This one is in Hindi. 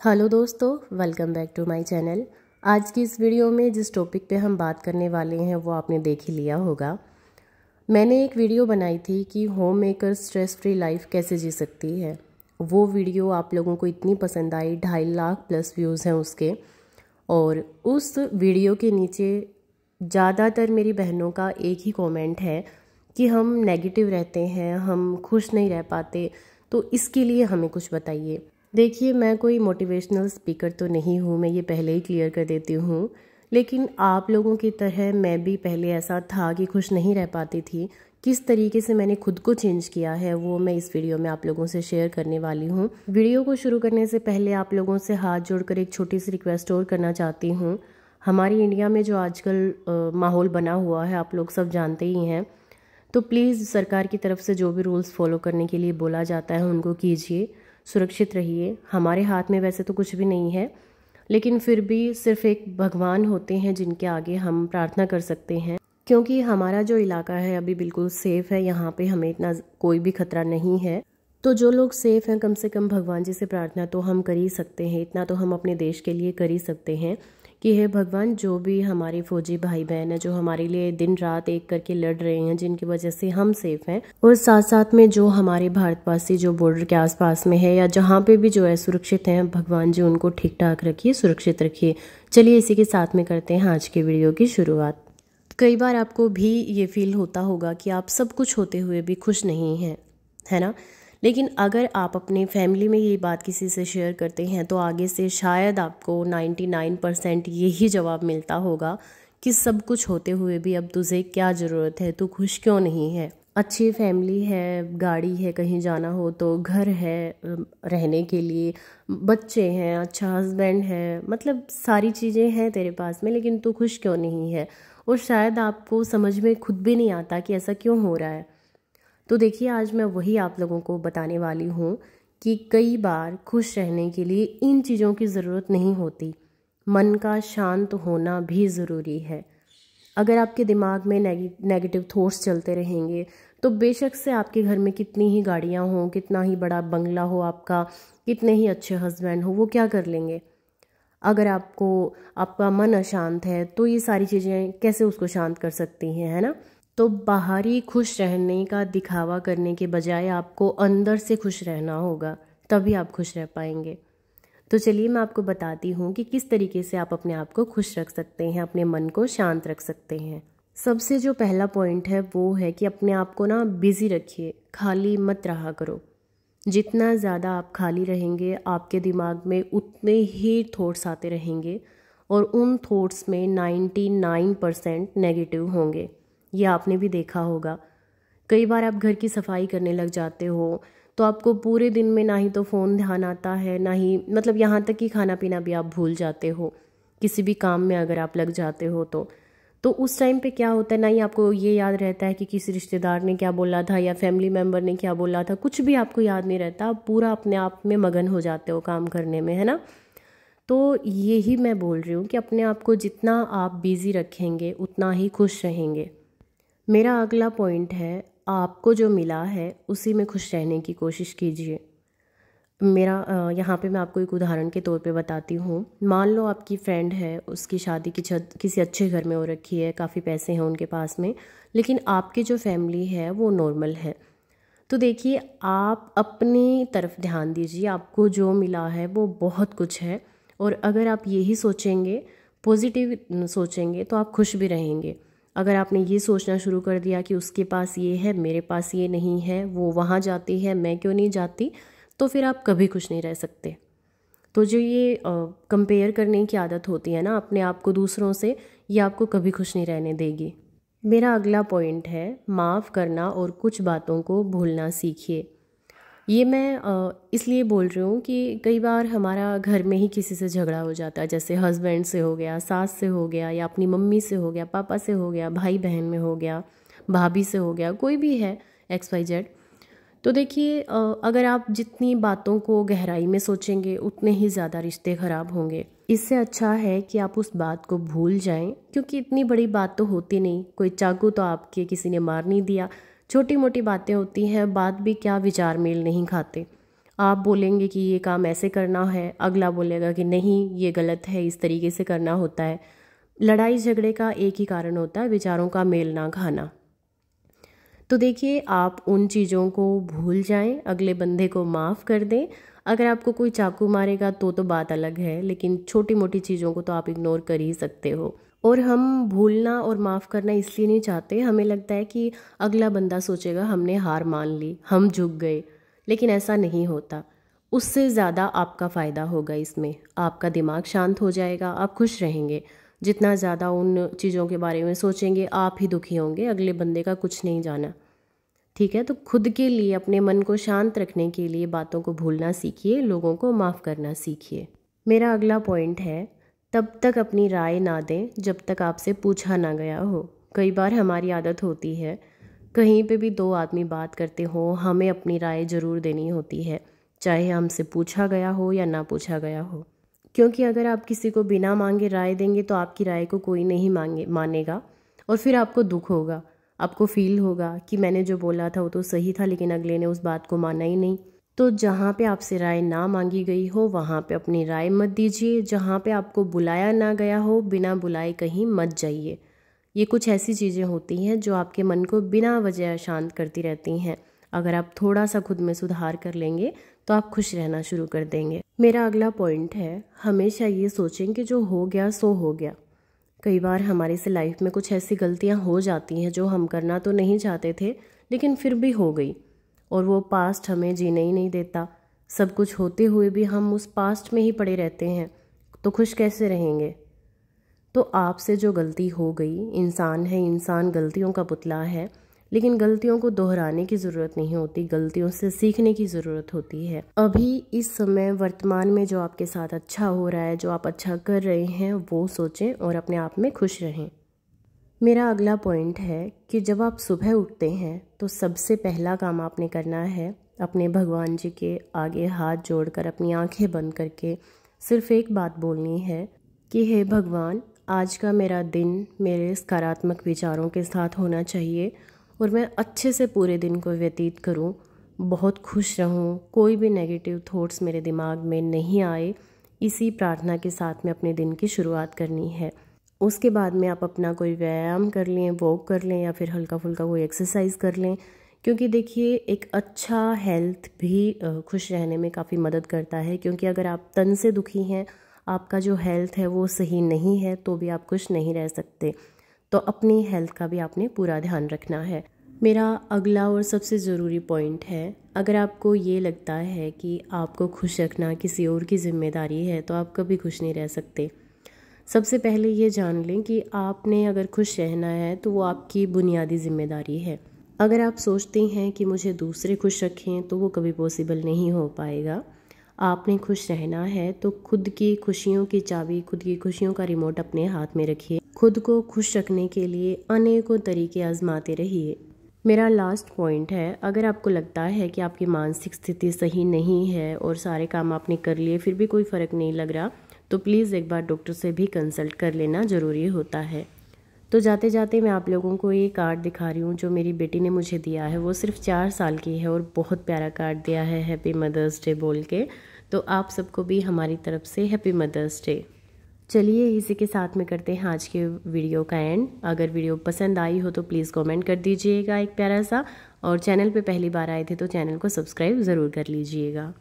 हेलो दोस्तों, welcome back to my channel. आज की इस वीडियो में जिस टॉपिक पे हम बात करने वाले हैं वो आपने देख ही लिया होगा। मैंने एक वीडियो बनाई थी कि home maker stress free life कैसे जी सकती है। वो वीडियो आप लोगों को इतनी पसंद आई, 2.5 लाख प्लस व्यूज़ हैं उसके। और उस वीडियो के नीचे ज़्यादातर मेरी बहनों का एक ही कमेंट है कि हम नेगेटिव रहते हैं, हम खुश नहीं रह पाते, तो इसके लिए हमें कुछ बताइए। देखिए, मैं कोई मोटिवेशनल स्पीकर तो नहीं हूँ, मैं ये पहले ही क्लियर कर देती हूँ। लेकिन आप लोगों की तरह मैं भी पहले ऐसा था कि खुश नहीं रह पाती थी। किस तरीके से मैंने खुद को चेंज किया है वो मैं इस वीडियो में आप लोगों से शेयर करने वाली हूँ। वीडियो को शुरू करने से पहले आप लोगों से हाथ जोड़कर एक छोटी सी रिक्वेस्ट और करना चाहती हूँ। हमारी इंडिया में जो आजकल माहौल बना हुआ है आप लोग सब जानते ही हैं, तो प्लीज़ सरकार की तरफ से जो भी रूल्स फॉलो करने के लिए बोला जाता है उनको कीजिए, सुरक्षित रहिए। हमारे हाथ में वैसे तो कुछ भी नहीं है, लेकिन फिर भी सिर्फ एक भगवान होते हैं जिनके आगे हम प्रार्थना कर सकते हैं, क्योंकि हमारा जो इलाका है अभी बिल्कुल सेफ़ है। यहाँ पे हमें इतना कोई भी खतरा नहीं है। तो जो लोग सेफ़ हैं, कम से कम भगवान जी से प्रार्थना तो हम कर ही सकते हैं। इतना तो हम अपने देश के लिए कर ही सकते हैं कि हे भगवान, जो भी हमारे फौजी भाई बहन हैं जो हमारे लिए दिन रात एक करके लड़ रहे हैं, जिनकी वजह से हम सेफ हैं, और साथ साथ में जो हमारे भारतवासी जो बॉर्डर के आसपास में है या जहाँ पे भी जो है सुरक्षित हैं, भगवान जी उनको ठीक ठाक रखिए, सुरक्षित रखिए। चलिए इसी के साथ में करते हैं आज के वीडियो की शुरुआत। कई बार आपको भी ये फील होता होगा कि आप सब कुछ होते हुए भी खुश नहीं हैं, है ना। लेकिन अगर आप अपने फैमिली में ये बात किसी से शेयर करते हैं तो आगे से शायद आपको 99% यही जवाब मिलता होगा कि सब कुछ होते हुए भी अब तुझे क्या ज़रूरत है, तू खुश क्यों नहीं है। अच्छी फैमिली है, गाड़ी है, कहीं जाना हो तो घर है रहने के लिए, बच्चे हैं, अच्छा हस्बैंड है, मतलब सारी चीज़ें हैं तेरे पास में, लेकिन तू खुश क्यों नहीं है। और शायद आपको समझ में खुद भी नहीं आता कि ऐसा क्यों हो रहा है। तो देखिए, आज मैं वही आप लोगों को बताने वाली हूँ कि कई बार खुश रहने के लिए इन चीज़ों की ज़रूरत नहीं होती। मन का शांत होना भी ज़रूरी है। अगर आपके दिमाग में नेगेटिव थॉट्स चलते रहेंगे तो बेशक से आपके घर में कितनी ही गाड़ियाँ हों, कितना ही बड़ा बंगला हो आपका, कितने ही अच्छे हस्बैंड हो, वो क्या कर लेंगे। अगर आपका मन अशांत है तो ये सारी चीज़ें कैसे उसको शांत कर सकती हैं, है ना। तो बाहरी खुश रहने का दिखावा करने के बजाय आपको अंदर से खुश रहना होगा, तभी आप खुश रह पाएंगे। तो चलिए मैं आपको बताती हूँ कि किस तरीके से आप अपने आप को खुश रख सकते हैं, अपने मन को शांत रख सकते हैं। सबसे जो पहला पॉइंट है वो है कि अपने आप को ना बिजी रखिए, खाली मत रहा करो। जितना ज़्यादा आप खाली रहेंगे आपके दिमाग में उतने ही थॉट्स आते रहेंगे, और उन थॉट्स में 99% नेगेटिव होंगे। ये आपने भी देखा होगा। कई बार आप घर की सफाई करने लग जाते हो तो आपको पूरे दिन में ना ही तो फ़ोन ध्यान आता है, ना ही मतलब यहाँ तक कि खाना पीना भी आप भूल जाते हो। किसी भी काम में अगर आप लग जाते हो तो उस टाइम पे क्या होता है, ना ही आपको ये याद रहता है कि किसी रिश्तेदार ने क्या बोला था या फैमिली मेम्बर ने क्या बोला था, कुछ भी आपको याद नहीं रहता। आप पूरा अपने आप में मगन हो जाते हो काम करने में, है ना। तो यही मैं बोल रही हूँ कि अपने आप को जितना आप बिज़ी रखेंगे उतना ही खुश रहेंगे। मेरा अगला पॉइंट है, आपको जो मिला है उसी में खुश रहने की कोशिश कीजिए। यहाँ पे मैं आपको एक उदाहरण के तौर पे बताती हूँ। मान लो आपकी फ्रेंड है, उसकी शादी किसी अच्छे घर में हो रखी है, काफ़ी पैसे हैं उनके पास में, लेकिन आपकी जो फैमिली है वो नॉर्मल है। तो देखिए, आप अपनी तरफ ध्यान दीजिए, आपको जो मिला है वो बहुत कुछ है, और अगर आप यही सोचेंगे, पॉजिटिव सोचेंगे, तो आप खुश भी रहेंगे। अगर आपने ये सोचना शुरू कर दिया कि उसके पास ये है, मेरे पास ये नहीं है, वो वहाँ जाती है, मैं क्यों नहीं जाती, तो फिर आप कभी खुश नहीं रह सकते। तो जो ये कंपेयर करने की आदत होती है ना अपने आप को दूसरों से, ये आपको कभी खुश नहीं रहने देगी। मेरा अगला पॉइंट है, माफ़ करना और कुछ बातों को भूलना सीखिए। ये मैं इसलिए बोल रही हूँ कि कई बार हमारा घर में ही किसी से झगड़ा हो जाता है, जैसे हस्बैंड से हो गया, सास से हो गया, या अपनी मम्मी से हो गया, पापा से हो गया, भाई बहन में हो गया, भाभी से हो गया, कोई भी है XYZ। तो देखिए, अगर आप जितनी बातों को गहराई में सोचेंगे उतने ही ज़्यादा रिश्ते ख़राब होंगे। इससे अच्छा है कि आप उस बात को भूल जाएं, क्योंकि इतनी बड़ी बात तो होती नहीं, कोई चाकू तो आपके किसी ने मार नहीं दिया। छोटी मोटी बातें होती हैं, बात भी क्या, विचार मेल नहीं खाते। आप बोलेंगे कि ये काम ऐसे करना है, अगला बोलेगा कि नहीं ये गलत है, इस तरीके से करना होता है। लड़ाई झगड़े का एक ही कारण होता है, विचारों का मेल ना खाना। तो देखिए, आप उन चीज़ों को भूल जाएं, अगले बंदे को माफ़ कर दें। अगर आपको कोई चाकू मारेगा तो बात अलग है, लेकिन छोटी मोटी चीज़ों को तो आप इग्नोर कर ही सकते हो। और हम भूलना और माफ़ करना इसलिए नहीं चाहते, हमें लगता है कि अगला बंदा सोचेगा हमने हार मान ली, हम झुक गए, लेकिन ऐसा नहीं होता। उससे ज़्यादा आपका फ़ायदा होगा इसमें, आपका दिमाग शांत हो जाएगा, आप खुश रहेंगे। जितना ज़्यादा उन चीज़ों के बारे में सोचेंगे आप ही दुखी होंगे, अगले बंदे का कुछ नहीं जाना। ठीक है, तो खुद के लिए, अपने मन को शांत रखने के लिए बातों को भूलना सीखिए, लोगों को माफ़ करना सीखिए। मेरा अगला पॉइंट है, तब तक अपनी राय ना दें जब तक आपसे पूछा ना गया हो। कई बार हमारी आदत होती है, कहीं पे भी दो आदमी बात करते हो, हमें अपनी राय ज़रूर देनी होती है, चाहे हमसे पूछा गया हो या ना पूछा गया हो। क्योंकि अगर आप किसी को बिना मांगे राय देंगे तो आपकी राय को कोई नहीं मानेगा, और फिर आपको दुख होगा, आपको फील होगा कि मैंने जो बोला था वो तो सही था, लेकिन अगले ने उस बात को माना ही नहीं। तो जहाँ पे आपसे राय ना मांगी गई हो वहाँ पे अपनी राय मत दीजिए, जहाँ पे आपको बुलाया ना गया हो बिना बुलाए कहीं मत जाइए। ये कुछ ऐसी चीज़ें होती हैं जो आपके मन को बिना वजह शांत करती रहती हैं। अगर आप थोड़ा सा खुद में सुधार कर लेंगे तो आप खुश रहना शुरू कर देंगे। मेरा अगला पॉइंट है, हमेशा ये सोचें कि जो हो गया सो हो गया। कई बार हमारी से लाइफ में कुछ ऐसी गलतियां हो जाती हैं जो हम करना तो नहीं चाहते थे, लेकिन फिर भी हो गई, और वो पास्ट हमें जीने ही नहीं देता। सब कुछ होते हुए भी हम उस पास्ट में ही पड़े रहते हैं, तो खुश कैसे रहेंगे। तो आपसे जो गलती हो गई, इंसान है, इंसान गलतियों का पुतला है, लेकिन गलतियों को दोहराने की ज़रूरत नहीं होती, गलतियों से सीखने की ज़रूरत होती है। अभी इस समय वर्तमान में जो आपके साथ अच्छा हो रहा है, जो आप अच्छा कर रहे हैं, वो सोचें और अपने आप में खुश रहें। मेरा अगला पॉइंट है कि जब आप सुबह उठते हैं तो सबसे पहला काम आपने करना है, अपने भगवान जी के आगे हाथ जोड़कर, अपनी आंखें बंद करके सिर्फ एक बात बोलनी है कि हे भगवान, आज का मेरा दिन मेरे सकारात्मक विचारों के साथ होना चाहिए और मैं अच्छे से पूरे दिन को व्यतीत करूं, बहुत खुश रहूं, कोई भी नेगेटिव थॉट्स मेरे दिमाग में नहीं आए। इसी प्रार्थना के साथ में अपने दिन की शुरुआत करनी है। उसके बाद में आप अपना कोई व्यायाम कर लें, वॉक कर लें, या फिर हल्का फुल्का कोई एक्सरसाइज कर लें। क्योंकि देखिए, एक अच्छा हेल्थ भी खुश रहने में काफ़ी मदद करता है। क्योंकि अगर आप तन से दुखी हैं, आपका जो हेल्थ है वो सही नहीं है, तो भी आप खुश नहीं रह सकते। तो अपनी हेल्थ का भी आपने पूरा ध्यान रखना है। मेरा अगला और सबसे ज़रूरी पॉइंट है, अगर आपको ये लगता है कि आपको खुश रखना किसी और की जिम्मेदारी है तो आप कभी खुश नहीं रह सकते। सबसे पहले ये जान लें कि आपने अगर खुश रहना है तो वो आपकी बुनियादी जिम्मेदारी है। अगर आप सोचते हैं कि मुझे दूसरे खुश रखें तो वो कभी पॉसिबल नहीं हो पाएगा। आपने खुश रहना है तो खुद की खुशियों की चाबी, खुद की खुशियों का रिमोट अपने हाथ में रखिए। खुद को खुश रखने के लिए अनेकों तरीके आजमाते रहिए। मेरा लास्ट पॉइंट है, अगर आपको लगता है कि आपकी मानसिक स्थिति सही नहीं है और सारे काम आपने कर लिए फिर भी कोई फ़र्क नहीं लग रहा, तो प्लीज़ एक बार डॉक्टर से भी कंसल्ट कर लेना ज़रूरी होता है। तो जाते जाते मैं आप लोगों को ये कार्ड दिखा रही हूँ जो मेरी बेटी ने मुझे दिया है। वो सिर्फ 4 साल की है और बहुत प्यारा कार्ड दिया है, हैप्पी मदर्स डे बोल के। तो आप सबको भी हमारी तरफ से हैप्पी मदर्स डे। चलिए, इसी के साथ में करते हैं आज के वीडियो का एंड। अगर वीडियो पसंद आई हो तो प्लीज़ कमेंट कर दीजिएगा एक प्यारा सा, और चैनल पे पहली बार आए थे तो चैनल को सब्सक्राइब ज़रूर कर लीजिएगा।